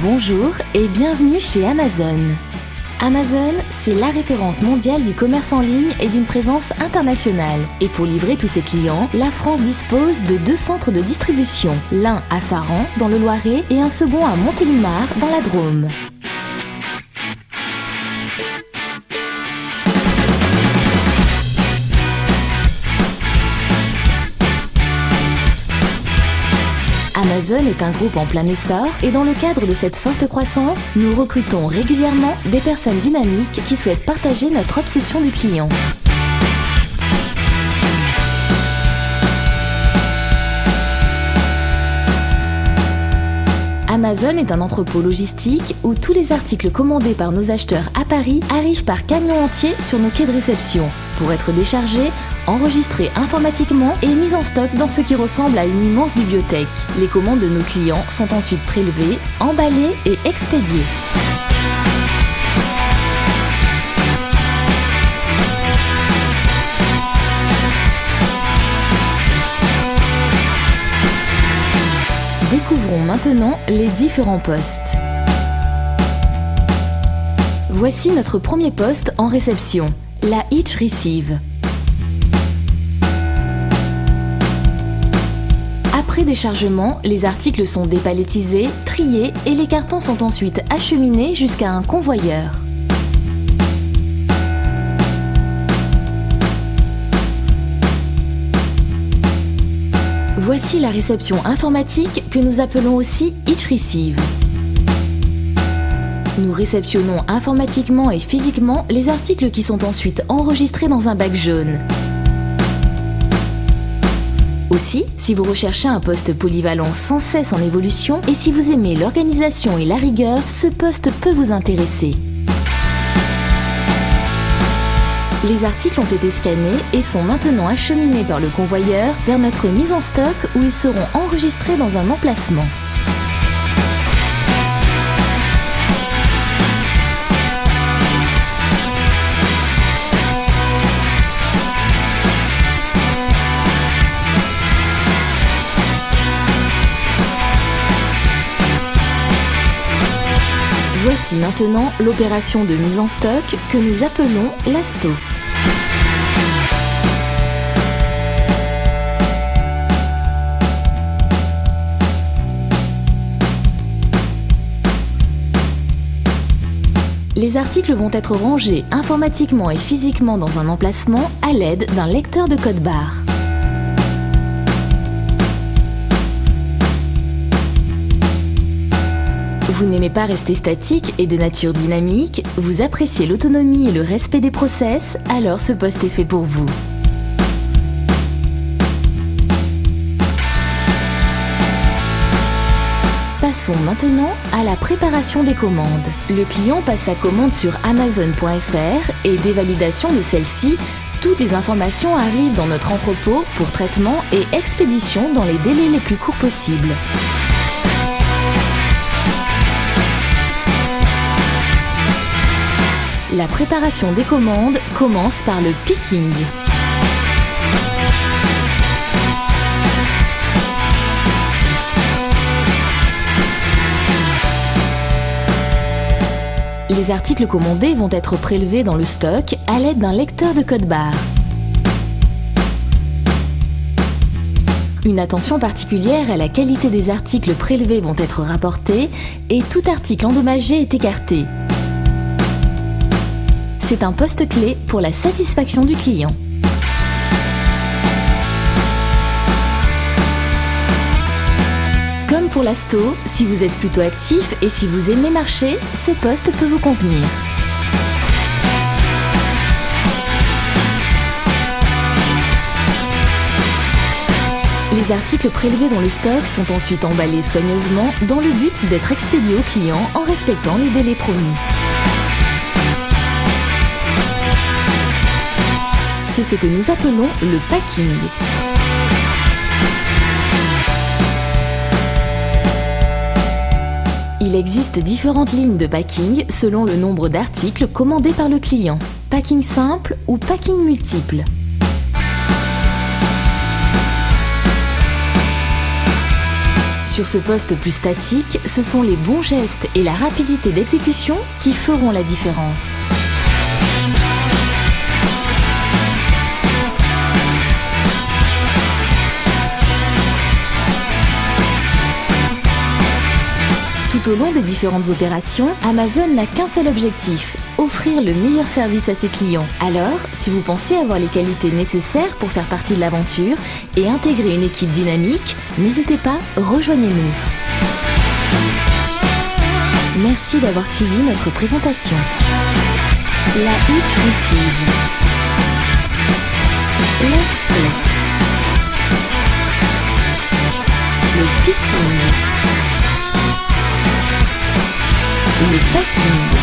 Bonjour et bienvenue chez Amazon. Amazon, c'est la référence mondiale du commerce en ligne et d'une présence internationale. Et pour livrer tous ses clients, la France dispose de 2 centres de distribution, l'un à Saran, dans le Loiret, et un second à Montélimar, dans la Drôme. Amazon est un groupe en plein essor et dans le cadre de cette forte croissance, nous recrutons régulièrement des personnes dynamiques qui souhaitent partager notre obsession du client. Amazon est un entrepôt logistique où tous les articles commandés par nos acheteurs à Paris arrivent par camion entier sur nos quais de réception pour être déchargés, enregistrés informatiquement et mis en stock dans ce qui ressemble à une immense bibliothèque. Les commandes de nos clients sont ensuite prélevées, emballées et expédiées. Découvrons maintenant les différents postes. Voici notre premier poste en réception, la Each Receive. Après déchargement, les articles sont dépalettisés, triés et les cartons sont ensuite acheminés jusqu'à un convoyeur. Voici la réception informatique que nous appelons aussi Each Receive. Nous réceptionnons informatiquement et physiquement les articles qui sont ensuite enregistrés dans un bac jaune. Aussi, si vous recherchez un poste polyvalent sans cesse en évolution et si vous aimez l'organisation et la rigueur, ce poste peut vous intéresser. Les articles ont été scannés et sont maintenant acheminés par le convoyeur vers notre mise en stock où ils seront enregistrés dans un emplacement. Voici maintenant l'opération de mise en stock que nous appelons l'asto. Les articles vont être rangés informatiquement et physiquement dans un emplacement à l'aide d'un lecteur de code barre. Vous n'aimez pas rester statique et de nature dynamique, vous appréciez l'autonomie et le respect des process, alors ce poste est fait pour vous. Passons maintenant à la préparation des commandes. Le client passe sa commande sur Amazon.fr et dès validation de celle-ci, toutes les informations arrivent dans notre entrepôt pour traitement et expédition dans les délais les plus courts possibles. La préparation des commandes commence par le picking. Les articles commandés vont être prélevés dans le stock à l'aide d'un lecteur de code barre. Une attention particulière à la qualité des articles prélevés vont être rapportées et tout article endommagé est écarté. C'est un poste clé pour la satisfaction du client. Comme pour l'asto, si vous êtes plutôt actif et si vous aimez marcher, ce poste peut vous convenir. Les articles prélevés dans le stock sont ensuite emballés soigneusement dans le but d'être expédiés au client en respectant les délais promis. C'est ce que nous appelons le packing. Il existe différentes lignes de packing selon le nombre d'articles commandés par le client. Packing simple ou packing multiple. Sur ce poste plus statique, ce sont les bons gestes et la rapidité d'exécution qui feront la différence. Tout au long des différentes opérations, Amazon n'a qu'un seul objectif, offrir le meilleur service à ses clients. Alors, si vous pensez avoir les qualités nécessaires pour faire partie de l'aventure et intégrer une équipe dynamique, n'hésitez pas, rejoignez-nous. Merci d'avoir suivi notre présentation. La Hitch Receive. L'Est. Le picking. Le packing.